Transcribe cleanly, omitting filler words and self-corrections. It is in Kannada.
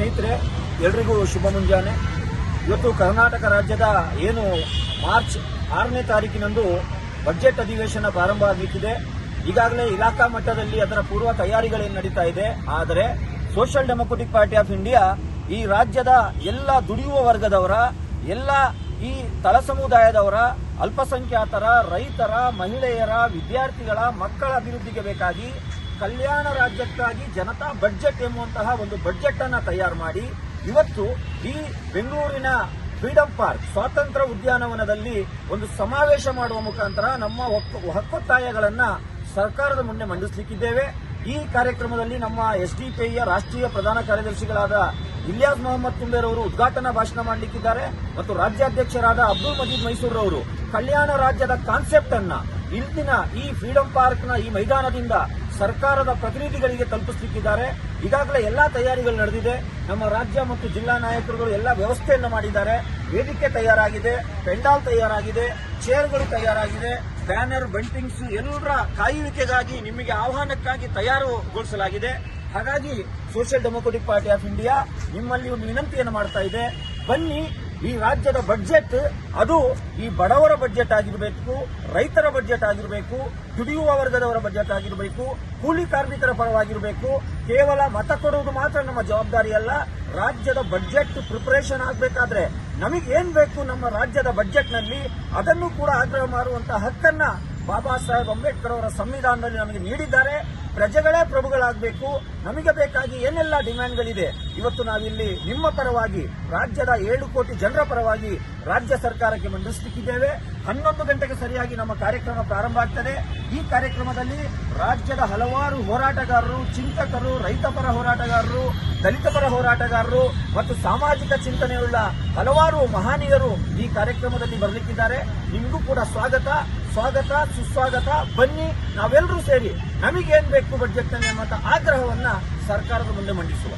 ಸ್ನೇಹಿತರೆ, ಎಲ್ರಿಗೂ ಶುಭ ಮುಂಜಾನೆ. ಇವತ್ತು ಕರ್ನಾಟಕ ರಾಜ್ಯದ ಏನು ಮಾರ್ಚ್ 6ನೇ ತಾರೀಕಿನಂದು ಬಜೆಟ್ ಅಧಿವೇಶನ ಪ್ರಾರಂಭ ಆಗಲಿಕ್ಕಿದೆ. ಈಗಾಗಲೇ ಇಲಾಖಾ ಮಟ್ಟದಲ್ಲಿ ಅದರ ಪೂರ್ವ ತಯಾರಿಗಳೇನು ನಡೀತಾ ಇದೆ. ಆದರೆ social democratic party of India ಈ ರಾಜ್ಯದ ಎಲ್ಲ ದುಡಿಯುವ ವರ್ಗದವರ, ಎಲ್ಲ ಈ ತಳ ಸಮುದಾಯದವರ, ಅಲ್ಪಸಂಖ್ಯಾತರ, ರೈತರ, ಮಹಿಳೆಯರ, ವಿದ್ಯಾರ್ಥಿಗಳ, ಮಕ್ಕಳ ಅಭಿವೃದ್ಧಿಗೆ ಬೇಕಾಗಿ ಕಲ್ಯಾಣ ರಾಜ್ಯಕ್ಕಾಗಿ ಜನತಾ ಬಜೆಟ್ ಎಂಬುವಂತಹ ಒಂದು ಬಜೆಟ್ ಅನ್ನು ತಯಾರು ಮಾಡಿ ಇವತ್ತು ಈ ಬೆಂಗಳೂರಿನ ಫ್ರೀಡಂ ಪಾರ್ಕ್ ಸ್ವಾತಂತ್ರ್ಯ ಉದ್ಯಾನವನದಲ್ಲಿ ಒಂದು ಸಮಾವೇಶ ಮಾಡುವ ಮುಖಾಂತರ ನಮ್ಮ ಹಕ್ಕೊತ್ತಾಯಗಳನ್ನು ಸರ್ಕಾರದ ಮುಂದೆ ಮಂಡಿಸಲಿಕ್ಕಿದ್ದೇವೆ. ಈ ಕಾರ್ಯಕ್ರಮದಲ್ಲಿ ನಮ್ಮ ಎಸ್ಡಿಪಿಐಯ ರಾಷ್ಟ್ರೀಯ ಪ್ರಧಾನ ಕಾರ್ಯದರ್ಶಿಗಳಾದ ಇಲಿಯಾಸ್ ಮೊಹಮ್ಮದ್ ತುಂಬೇರ್ ಅವರು ಉದ್ಘಾಟನಾ ಭಾಷಣ ಮಾಡಲಿಕ್ಕಿದ್ದಾರೆ ಮತ್ತು ರಾಜ್ಯಾಧ್ಯಕ್ಷರಾದ ಅಬ್ದುಲ್ ಮಜೀದ್ ಮೈಸೂರ್ ಅವರು ಕಲ್ಯಾಣ ರಾಜ್ಯದ ಕಾನ್ಸೆಪ್ಟ್ ಅನ್ನ ಇಂದಿನ ಈ ಫ್ರೀಡಂ ಪಾರ್ಕ್ನ ಈ ಮೈದಾನದಿಂದ ಸರ್ಕಾರದ ಪ್ರತಿನಿಧಿಗಳಿಗೆ ತಲುಪಿಸಲಿಕ್ಕಿದ್ದಾರೆ. ಈಗಾಗಲೇ ಎಲ್ಲಾ ತಯಾರಿಗಳು ನಡೆದಿದೆ. ನಮ್ಮ ರಾಜ್ಯ ಮತ್ತು ಜಿಲ್ಲಾ ನಾಯಕರುಗಳು ಎಲ್ಲ ವ್ಯವಸ್ಥೆಯನ್ನು ಮಾಡಿದ್ದಾರೆ. ವೇದಿಕೆ ತಯಾರಾಗಿದೆ, ಪೆಂಡಾಲ್ ತಯಾರಾಗಿದೆ, ಚೇರ್ಗಳು ತಯಾರಾಗಿದೆ, ಬ್ಯಾನರ್, ಬಂಟಿಂಗ್ಸ್ ಎಲ್ಲರ ಕಾಯುವಿಕೆಗಾಗಿ ನಿಮಗೆ ಆಹ್ವಾನಕ್ಕಾಗಿ ತಯಾರುಗೊಳಿಸಲಾಗಿದೆ. ಹಾಗಾಗಿ social democratic party of India ನಿಮ್ಮಲ್ಲಿ ಒಂದು ವಿನಂತಿಯನ್ನು ಮಾಡ್ತಾ ಇದೆ. ಬನ್ನಿ, ಈ ರಾಜ್ಯದ ಬಜೆಟ್ ಅದು ಈ ಬಡವರ ಬಜೆಟ್ ಆಗಿರಬೇಕು, ರೈತರ ಬಜೆಟ್ ಆಗಿರಬೇಕು, ದುಡಿಯುವ ವರ್ಗದವರ ಬಜೆಟ್ ಆಗಿರಬೇಕು, ಕೂಲಿ ಕಾರ್ಮಿಕರ ಪರವಾಗಿರಬೇಕು. ಕೇವಲ ಮತ ಕೊಡುವುದು ಮಾತ್ರ ನಮ್ಮ ಜವಾಬ್ದಾರಿ ಅಲ್ಲ. ರಾಜ್ಯದ ಬಜೆಟ್ ಪ್ರಿಪರೇಷನ್ ಆಗಬೇಕಾದ್ರೆ ನಮಗೇನ್ ಬೇಕು ನಮ್ಮ ರಾಜ್ಯದ ಬಜೆಟ್ನಲ್ಲಿ ಅದನ್ನು ಕೂಡ ಆಗ್ರಹ ಮಾಡುವಂತಹ ಹಕ್ಕನ್ನ ಬಾಬಾ ಸಾಹೇಬ್ ಅಂಬೇಡ್ಕರ್ ಅವರ ಸಂವಿಧಾನದಲ್ಲಿ ನಮಗೆ ನೀಡಿದ್ದಾರೆ. ಪ್ರಜೆಗಳೇ ಪ್ರಭುಗಳಾಗಬೇಕು. ನಮಗೆ ಬೇಕಾಗಿ ಏನೆಲ್ಲ ಡಿಮ್ಯಾಂಡ್ಗಳಿದೆ ಇವತ್ತು ನಾವಿಲ್ಲಿ ನಿಮ್ಮ ಪರವಾಗಿ, ರಾಜ್ಯದ 7 ಕೋಟಿ ಜನರ ಪರವಾಗಿ ರಾಜ್ಯ ಸರ್ಕಾರಕ್ಕೆ ಮಂಡಿಸಲಿಕ್ಕಿದ್ದೇವೆ. 11 ಗಂಟೆಗೆ ಸರಿಯಾಗಿ ನಮ್ಮ ಕಾರ್ಯಕ್ರಮ ಪ್ರಾರಂಭ ಆಗ್ತದೆ. ಈ ಕಾರ್ಯಕ್ರಮದಲ್ಲಿ ರಾಜ್ಯದ ಹಲವಾರು ಹೋರಾಟಗಾರರು, ಚಿಂತಕರು, ರೈತ ಪರ ಹೋರಾಟಗಾರರು, ದಲಿತ ಪರ ಹೋರಾಟಗಾರರು ಮತ್ತು ಸಾಮಾಜಿಕ ಚಿಂತನೆಯುಳ್ಳ ಹಲವಾರು ಮಹನೀಯರು ಈ ಕಾರ್ಯಕ್ರಮದಲ್ಲಿ ಬರಲಿಕ್ಕಿದ್ದಾರೆ. ನಿಮಗೂ ಕೂಡ ಸ್ವಾಗತ, ಸುಸ್ವಾಗತ. ಬನ್ನಿ, ನಾವೆಲ್ಲರೂ ಸೇರಿ ನಮಗೇನ್ ಬೇಕು ಬಜೆಟ್ನಲ್ಲಿ ಅನ್ನುವಂಥ ಆಗ್ರಹವನ್ನ ಸರ್ಕಾರದ ಮುಂದೆ ಮಂಡಿಸುವ.